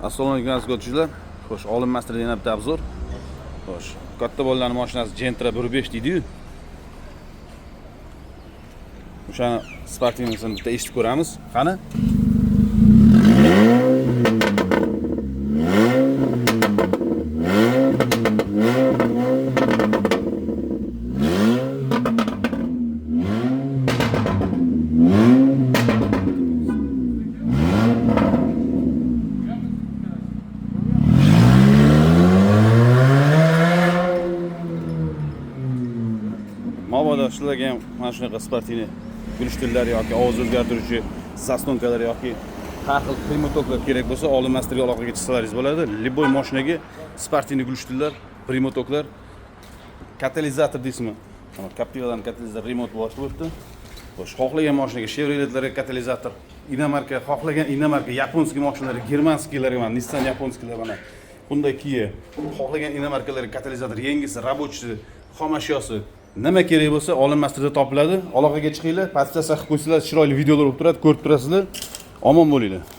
Assalomu alaykum aziz kuzatuvchilar. Xo'sh, Olim Master'da yana bitta obzor. Xo'sh, katta bolalarning mashinasi Gentra 1.5 deydi-yu. O'sha sportivnisini bitta eshitib ko'ramiz. Qani? Mabodo sizlarga ham mana shunaqa sportivniy gulishtillar yoki ovoz o'zgartiruvchi zastonkalar yoki har xil primatoklar kerak bo'lsa, Olim Masterga aloqaga chiqsalaringiz bo'ladi. Liboy mashinaga sportivniy gulishtillar, primatoklar, katalizator deysizmi? Captivadan katalizator remont bo'lyapti. Xo'sh, xohlagan mashinaga Chevroletlarga katalizator, inomarka, xohlagan inomarka, yaponskiy mashinalarga, germanskiylarga, mana Nissan yaponskiylar mana bunday Kia, xohlagan inomarkalarga katalizator, yangisi, rабочий, xom ashyosi nima kerak bo'lsa Olim Masterda topiladi. Aloqaga chiqinglar, podpiska qilib qo'ysanglar chiroyli videolar bo'lib turadi, ko'rib turasizlar. Omon bo'linglar.